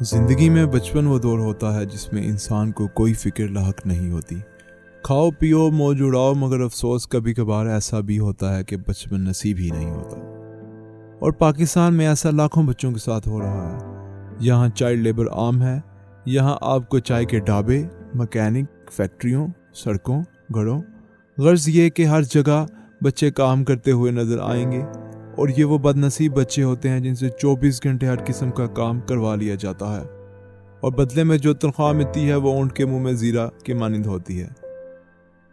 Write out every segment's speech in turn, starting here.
زندگی میں بچپن وہ دور ہوتا ہے جس میں انسان کو کوئی فکر لاحق نہیں ہوتی۔ کھاؤ پیو موج اڑاؤ، مگر افسوس کبھی کبھار ایسا بھی ہوتا ہے کہ بچپن نصیب ہی نہیں ہوتا، اور پاکستان میں ایسا لاکھوں بچوں کے ساتھ ہو رہا ہے۔ یہاں چائلڈ لیبر عام ہے۔ یہاں آپ کو چائے کے ڈھابے، مکینک، فیکٹریوں، سڑکوں، گھروں، غرض یہ کہ ہر جگہ بچے کام کرتے ہوئے نظر آئیں گے، اور یہ وہ بد نصیب بچے ہوتے ہیں جن سے 24 گھنٹے ہر قسم کا کام کروا لیا جاتا ہے، اور بدلے میں جو تنخواہ ملتی ہے وہ اونٹ کے منہ میں زیرہ کے مانند ہوتی ہے،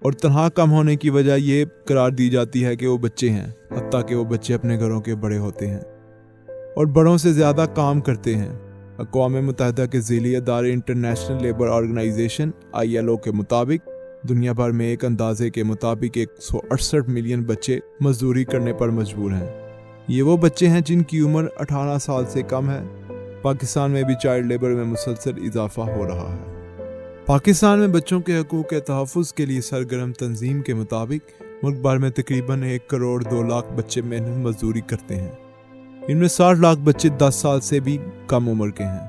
اور تنخواہ کم ہونے کی وجہ یہ قرار دی جاتی ہے کہ وہ بچے ہیں، حتیٰ کہ وہ بچے اپنے گھروں کے بڑے ہوتے ہیں اور بڑوں سے زیادہ کام کرتے ہیں۔ اقوام متحدہ کے ذیلی ادارے انٹرنیشنل لیبر آرگنائزیشن ILO کے مطابق دنیا بھر میں ایک اندازے کے مطابق 168 ملین بچے مزدوری کرنے پر مجبور ہیں۔ یہ وہ بچے ہیں جن کی عمر 18 سال سے کم ہے۔ پاکستان میں بھی چائلڈ لیبر میں مسلسل اضافہ ہو رہا ہے۔ پاکستان میں بچوں کے حقوق کے تحفظ کے لیے سرگرم تنظیم کے مطابق ملک بھر میں تقریباً 1 کروڑ 2 لاکھ بچے محنت مزدوری کرتے ہیں۔ ان میں 60 لاکھ بچے 10 سال سے بھی کم عمر کے ہیں۔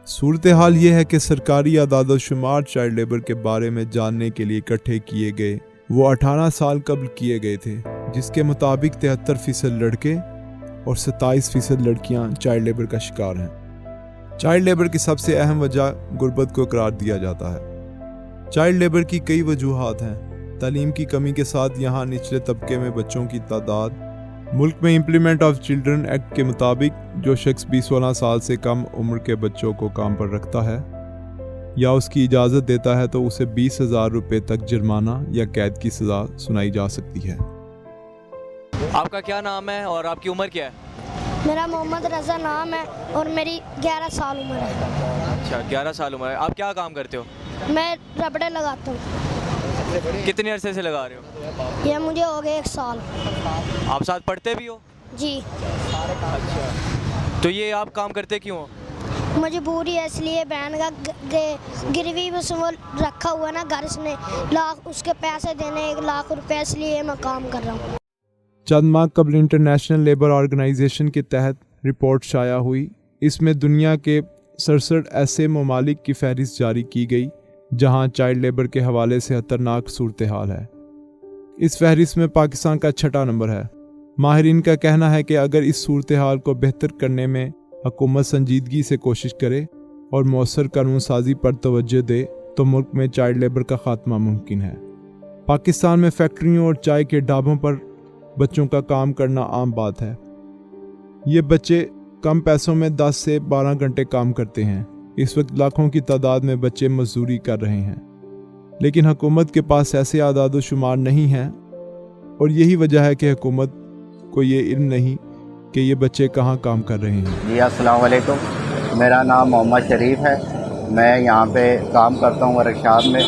صورتحال یہ ہے کہ سرکاری اعداد و شمار چائلڈ لیبر کے بارے میں جاننے کے لیے اکٹھے کیے گئے وہ 18 سال قبل کیے گئے تھے، جس کے مطابق 73% لڑکے اور 27% لڑکیاں چائلڈ لیبر کا شکار ہیں۔ چائلڈ لیبر کی سب سے اہم وجہ غربت کو قرار دیا جاتا ہے۔ چائلڈ لیبر کی کئی وجوہات ہیں۔ تعلیم کی کمی کے ساتھ یہاں نچلے طبقے میں بچوں کی تعداد۔ ملک میں امپلیمنٹ آف چلڈرن ایکٹ کے مطابق جو شخص بھی 16 سال سے کم عمر کے بچوں کو کام پر رکھتا ہے یا اس کی اجازت دیتا ہے تو اسے 20,000 روپے تک جرمانہ یا قید کی سزا سنائی جا سکتی ہے۔ آپ کا کیا نام ہے اور آپ کی عمر کیا ہے؟ میرا محمد رضا نام ہے اور میری 11 سال عمر ہے۔ اچھا، 11 سال عمر ہے۔ آپ کیا کام کرتے ہو؟ میں ربڑے لگاتا ہوں۔ کتنے عرصے سے لگا رہے ہو؟ یہ مجھے ہو گیا 1 سال۔ آپ ساتھ پڑھتے بھی ہو؟ جی۔ اچھا، تو یہ آپ کام کرتے کیوں ہو؟ مجبوری ہے، اس لیے بہن کا گروی میں وہ رکھا ہوا نا گھر، اس نے اس کے پیسے دینے 1 لاکھ روپے، اس لیے میں کام کر رہا ہوں۔ چند ماہ قبل انٹرنیشنل لیبر آرگنائزیشن کے تحت رپورٹ شائع ہوئی۔ اس میں دنیا کے 67 ایسے ممالک کی فہرست جاری کی گئی جہاں چائلڈ لیبر کے حوالے سے خطرناک صورتحال ہے۔ اس فہرست میں پاکستان کا 6واں نمبر ہے۔ ماہرین کا کہنا ہے کہ اگر اس صورتحال کو بہتر کرنے میں حکومت سنجیدگی سے کوشش کرے اور مؤثر قانون سازی پر توجہ دے تو ملک میں چائلڈ لیبر کا خاتمہ ممکن ہے۔ پاکستان میں فیکٹریوں اور چائے کے ڈھابوں پر بچوں کا کام کرنا عام بات ہے۔ یہ بچے کم پیسوں میں 10 سے 12 گھنٹے کام کرتے ہیں۔ اس وقت لاکھوں کی تعداد میں بچے مزدوری کر رہے ہیں، لیکن حکومت کے پاس ایسے اعداد و شمار نہیں ہیں، اور یہی وجہ ہے کہ حکومت کو یہ علم نہیں کہ یہ بچے کہاں کام کر رہے ہیں۔ جی السلام علیکم، میرا نام محمد شریف ہے۔ میں یہاں پہ کام کرتا ہوں ورکشاپ میں،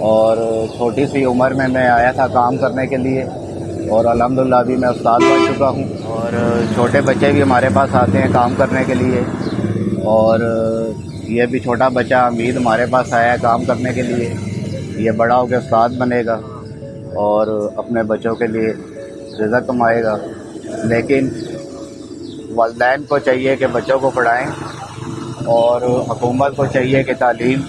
اور چھوٹی سی عمر میں آیا تھا کام کرنے کے لیے، اور الحمدللہ ابھی میں استاد بن چکا ہوں، اور چھوٹے بچے بھی ہمارے پاس آتے ہیں کام کرنے کے لیے، اور یہ بھی چھوٹا بچہ امید ہمارے پاس آیا ہے کام کرنے کے لیے۔ یہ بڑا ہو کے استاد بنے گا اور اپنے بچوں کے لیے رزق کمائے گا، لیکن والدین کو چاہیے کہ بچوں کو پڑھائیں، اور حکومت کو چاہیے کہ تعلیم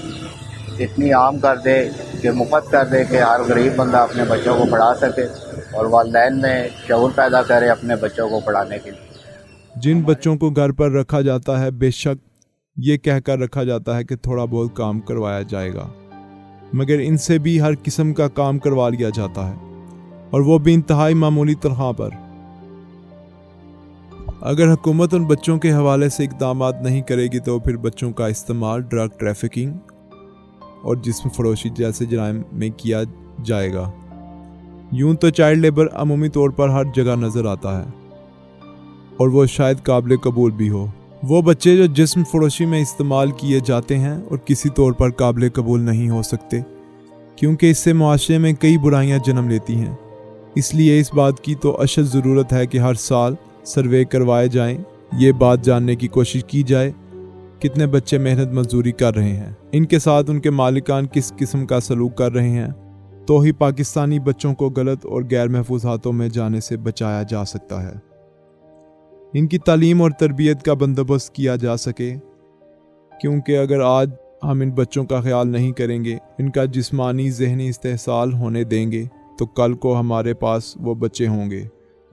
اتنی عام کر دے کہ مفت کر دے کہ ہر غریب بندہ اپنے بچوں کو پڑھا سکے، اور والدین میں شعور پیدا کرے اپنے بچوں کو پڑھانے کے لیے۔ جن بچوں کو گھر پر رکھا جاتا ہے بے شک یہ کہہ کر رکھا جاتا ہے کہ تھوڑا بہت کام کروایا جائے گا، مگر ان سے بھی ہر قسم کا کام کروا لیا جاتا ہے، اور وہ بھی انتہائی معمولی تنخواہ پر۔ اگر حکومت ان بچوں کے حوالے سے اقدامات نہیں کرے گی تو پھر بچوں کا استعمال ڈرگ ٹریفکنگ اور جسم فروشی جیسے جرائم میں کیا جائے گا۔ یوں تو چائلڈ لیبر عمومی طور پر ہر جگہ نظر آتا ہے، اور وہ شاید قابل قبول بھی ہو۔ وہ بچے جو جسم فروشی میں استعمال کیے جاتے ہیں اور کسی طور پر قابل قبول نہیں ہو سکتے، کیونکہ اس سے معاشرے میں کئی برائیاں جنم لیتی ہیں۔ اس لیے اس بات کی تو اشد ضرورت ہے کہ ہر سال سروے کروائے جائیں، یہ بات جاننے کی کوشش کی جائے کتنے بچے محنت مزدوری کر رہے ہیں، ان کے ساتھ ان کے مالکان کس قسم کا سلوک کر رہے ہیں، تو ہی پاکستانی بچوں کو غلط اور غیر محفوظ ہاتھوں میں جانے سے بچایا جا سکتا ہے۔ ان کی تعلیم اور تربیت کا بندوبست کیا جا سکے، کیونکہ اگر آج ہم ان بچوں کا خیال نہیں کریں گے، ان کا جسمانی ذہنی استحصال ہونے دیں گے، تو کل کو ہمارے پاس وہ بچے ہوں گے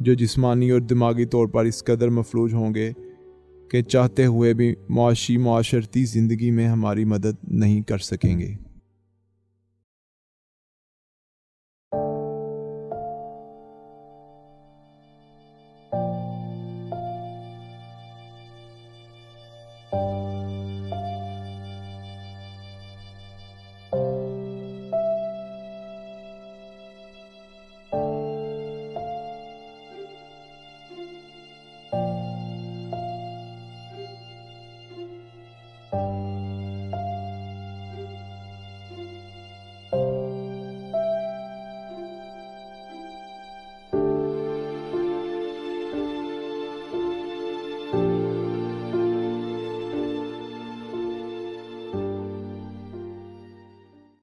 جو جسمانی اور دماغی طور پر اس قدر مفلوج ہوں گے کہ چاہتے ہوئے بھی معاشرتی زندگی میں ہماری مدد نہیں کر سکیں گے۔